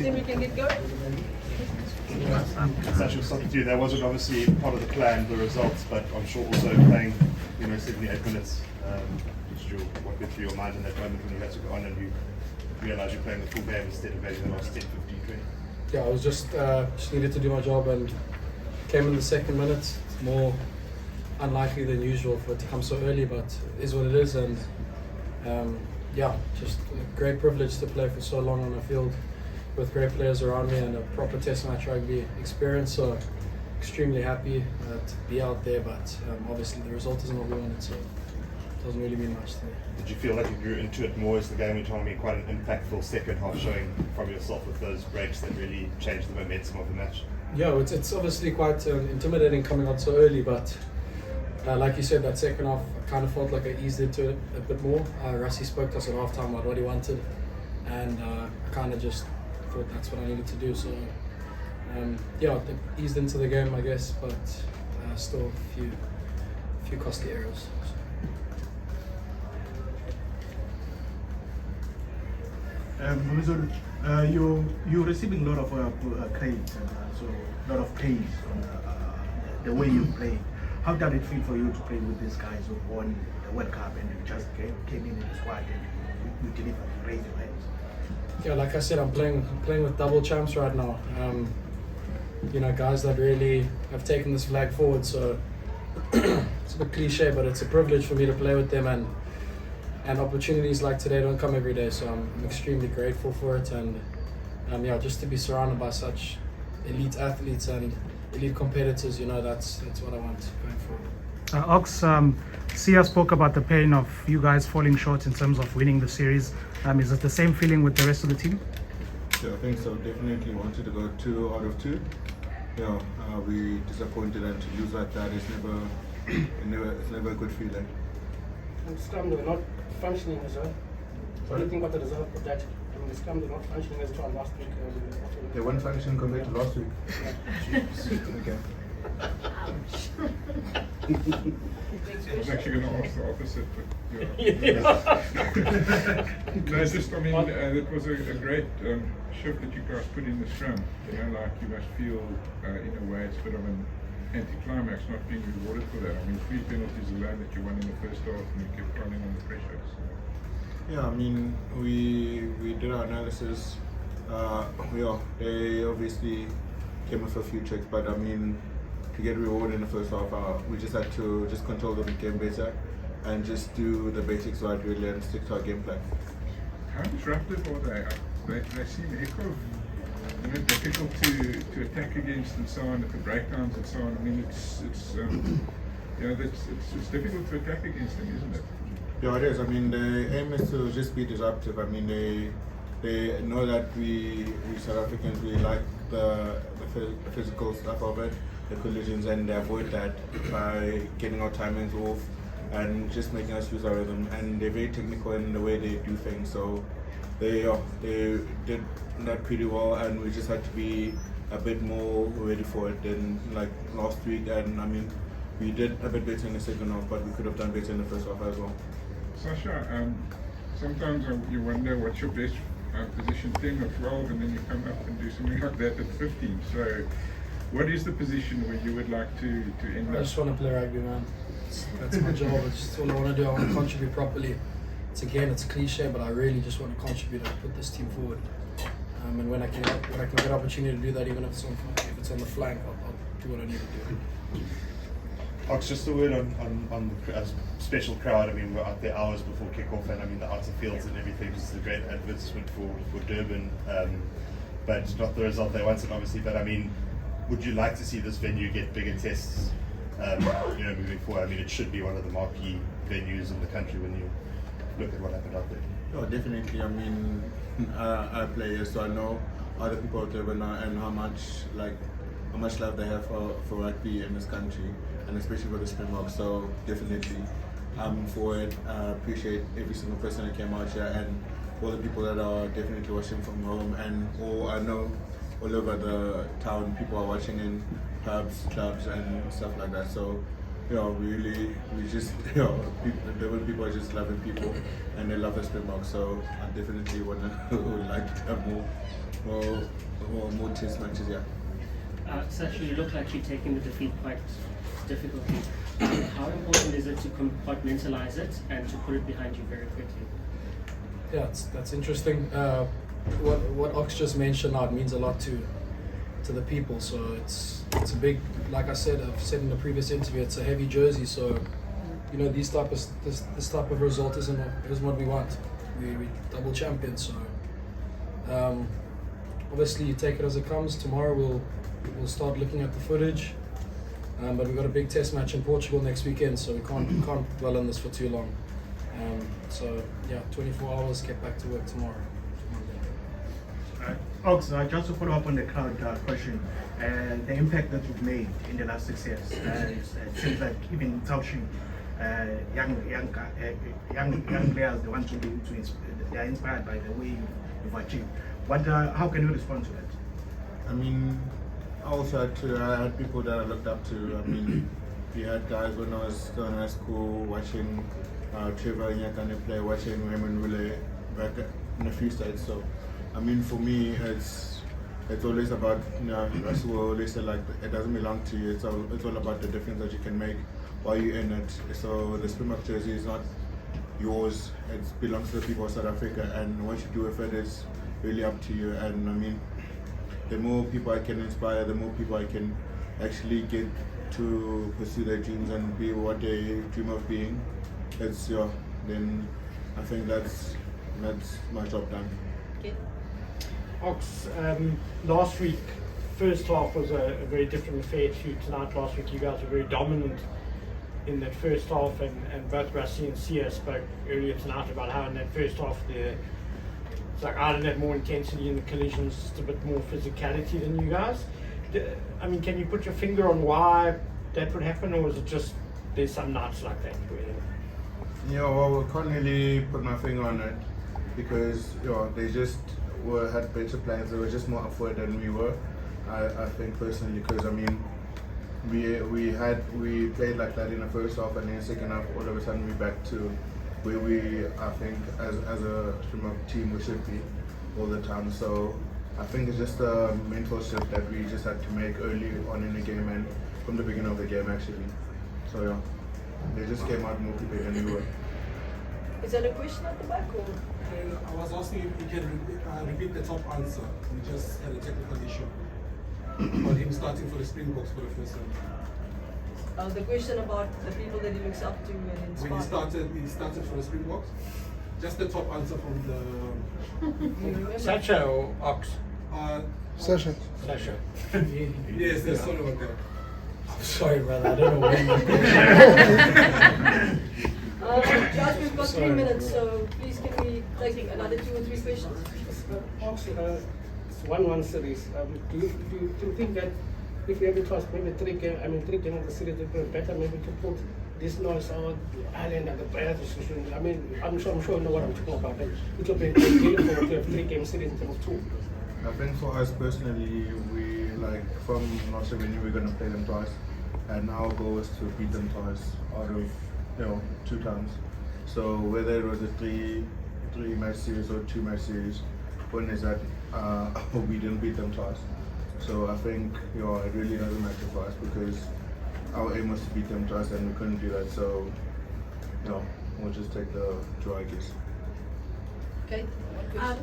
then we can get going. Sacha, something to you. That wasn't obviously part of the plan, the results, but I'm sure also playing, 78 minutes. What went through your mind in that moment when you had to go on and you realised you're playing the full game instead of maybe the last 10, 15, 20? Yeah, I was just needed to do my job and came in the second minute. It's more unlikely than usual for it to come so early, but it is what it is. And yeah, just a great privilege to play for so long on the field with great players around me and a proper test match rugby experience. So extremely happy to be out there, but obviously the result isn't what we wanted, so it doesn't really mean much to me. Did you feel like you grew into it more as the game went on? I mean, quite an impactful second half showing from yourself with those breaks that really changed the momentum of the match. Yeah, it's obviously quite intimidating coming out so early, but like you said, that second half I kind of felt like I eased into it a bit more. Rassie spoke to us at halftime about what he wanted, and I kind of just thought that's what I needed to do. So yeah, it eased into the game, I guess, but still a few costly errors. Mmgomezulu, you're receiving a lot of credit and also a lot of praise on the way you play. How did it feel for you to play with these guys who won the World Cup and you just came in the squad and you delivered, you raised your hands? Yeah, like I said, I'm playing with double champs right now. Guys that really have taken this flag forward. So it's a bit cliche, but it's a privilege for me to play with them, and opportunities like today don't come every day. So I'm extremely grateful for it, and yeah, just to be surrounded by such elite athletes and elite competitors, that's what I want going forward. Ox, Sia spoke about the pain of you guys falling short in terms of winning the series. Is it the same feeling with the rest of the team? Yeah, I think so. Definitely wanted to go 2 out of 2. Yeah, we disappointed, and to lose like that is it's never a good feeling. And Scrum, they're not functioning as well. What do you think about the result of that? I mean, the Scrum, they're not functioning as well last week. They weren't functioning compared to last week. Okay. I was actually going to ask the opposite, but yeah. No, it's just, it was a great shift that you guys put in the scrum. Like you must feel, in a way, it's a bit of an anticlimax not being rewarded for that. 3 penalties alone that you won in the first half and you kept running on the pressure. So. Yeah, we did our analysis. They obviously came with a few tricks, but to get rewarded in the first half, we just had to just control the game better and just do the basics right really and stick to our game plan. How disruptive are they? They seem difficult to attack against and so on, at the breakdowns and so on. It's difficult to attack against them, isn't it? Yeah, it is. The aim is to just be disruptive. They know that we South Africans, we like the physical stuff of it, the collisions, and they avoid that by getting our timings off and just making us use our rhythm. And they're very technical in the way they do things, so they did that pretty well, and we just had to be a bit more ready for it than like last week. And we did a bit better in the second half, but we could have done better in the first half as well. Sacha, sometimes you wonder what's your best position, 10 or 12, and then you come up and do something like that at 15. So what is the position where you would like to end up? I just want to play rugby, man. That's my job. It's all I want to do. I want to contribute properly. It's cliche, but I really just want to contribute and put this team forward. And when I can get an opportunity to do that, even if it's on the flank, I'll do what I need to do. Ox, just a word on the special crowd. We're out there hours before kickoff, and the outer fields and everything. Just a great advertisement for Durban, but not the result they wanted, obviously. But would you like to see this venue get bigger tests? Moving forward. It should be one of the marquee venues in the country when you look at what happened out there. Oh, definitely. I play here, so I know other people out there and how much love they have for rugby in this country, and especially for the Springboks. So definitely, I'm for it. I appreciate every single person that came out here, and all the people that are definitely watching from home, and I know all over the town people are watching in pubs, clubs, and stuff like that. So we just, people are just loving people, and they love the Springboks. So I definitely would like to have more test matches. Yeah. Sacha, you look like you're taking the defeat quite difficultly. How important is it to compartmentalize it and to put it behind you very quickly? Yeah, that's interesting. What Ox just mentioned now, it means a lot to the people. So it's a big, like I've said in the previous interview, it's a heavy jersey. So this type of result isn't what we want. We double champions. So obviously you take it as it comes. Tomorrow we'll start looking at the footage. But we've got a big test match in Portugal next weekend, so we can't dwell on this for too long. So yeah, 24 hours, get back to work tomorrow. Ox, just to follow up on the crowd question, the impact that you've made in the last 6 years, it seems like even touching young players, they want to they are inspired by the way you've achieved. How can you respond to that? I mean, also I had people that I looked up to. I mean, we had guys when I was still in high school watching Trevor Nyakane play, watching Raymond Wille back in a few states. So, I mean, for me, it's always about, Russell will always say, like, it doesn't belong to you. It's all about the difference that you can make while you're in it. So the Springbok jersey is not yours. It belongs to the people of South Africa, and what you do with it is really up to you. And I mean, the more people I can inspire, the more people I can actually get to pursue their dreams and be what they dream of being. Then I think that's my job done. Okay. Ox, last week, first half was a very different affair to tonight. Last week, you guys were very dominant in that first half, and both Rassi and Sia spoke earlier tonight about how in that first half it's like Ireland had more intensity in the collisions, just a bit more physicality than you guys. I mean, can you put your finger on why that would happen, or is it just there's some nights like that? Well, I can't really put my finger on it because they just had better plans. They were just more up for it than we were. I think personally, because I mean, we played like that in the first half, and in the second half, all of a sudden we're back to where I think as a team we should be all the time. So I think it's just a mental shift that we just had to make early on in the game and from the beginning of the game actually. So yeah, they just came out more prepared than we were. Is that a question at the back or? I was asking if you can repeat the top answer. We just had a technical issue about him starting for the Springboks for the first time. The question about the people that he looks up to and inspired. When he started for the Springboks. Just the top answer from the. Sacha or Ox? Sacha. Sacha. Yes, there's sort of a there. Sorry, brother, I don't know when. Josh, we've got 3 minutes, so please can we take another 2 or 3 questions? Ox, it's 1-1 series. Do you think that if we have it was maybe 3 games of the series, it would be better maybe to put this noise on Ireland and the players? I mean, I'm sure you know what I'm talking about. It would be beautiful to have 3 game series instead of 2. I think for us personally, we from last year we knew we were going to play them twice, and our goal was to beat them twice out of 2 times. So whether it was a 3 match series or 2 match series, point is that we didn't beat them twice. So I think it really doesn't matter for us because our aim was to beat them twice and we couldn't do that. So we'll just take the draw, I guess. Okay.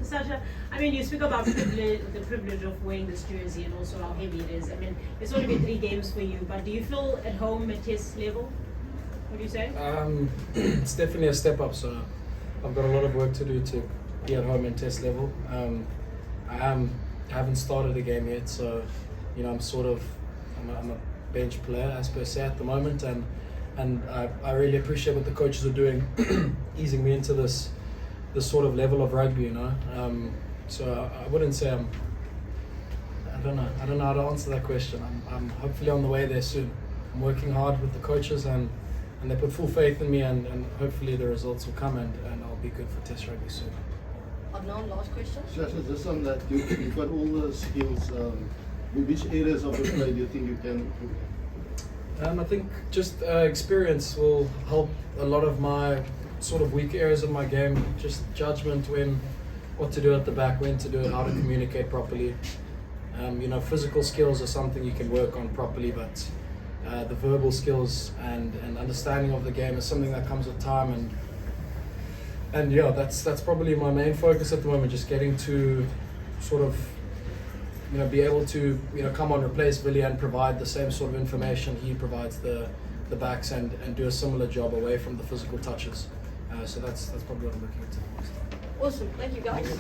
Sacha, I mean, you speak about the privilege of wearing this jersey and also how heavy it is. I mean, it's only been 3 games for you, but do you feel at home at test level? What do you say? It's definitely a step up, so I've got a lot of work to do to be at home and test level. I haven't started a game yet, so I'm a bench player as per se at the moment, and I really appreciate what the coaches are doing, easing me into this sort of level of rugby, So I wouldn't say I don't know how to answer that question. I'm hopefully on the way there soon. I'm working hard with the coaches and they put full faith in me, and hopefully the results will come and I'll be good for test rugby soon. Adnan, last question. Sacha, just on that, you've got all the skills. In which areas of the play do you think you can improve? I think just experience will help a lot of my sort of weak areas of my game. Just judgment, what to do at the back, when to do it, how to communicate properly. You know, physical skills are something you can work on properly, but the verbal skills and understanding of the game is something that comes with time. And yeah, that's probably my main focus at the moment. Just getting to sort of, you know, be able to, you know, come on, replace Billy and provide the same sort of information he provides the backs and do a similar job away from the physical touches. So that's probably what I'm looking at. Awesome, thank you guys.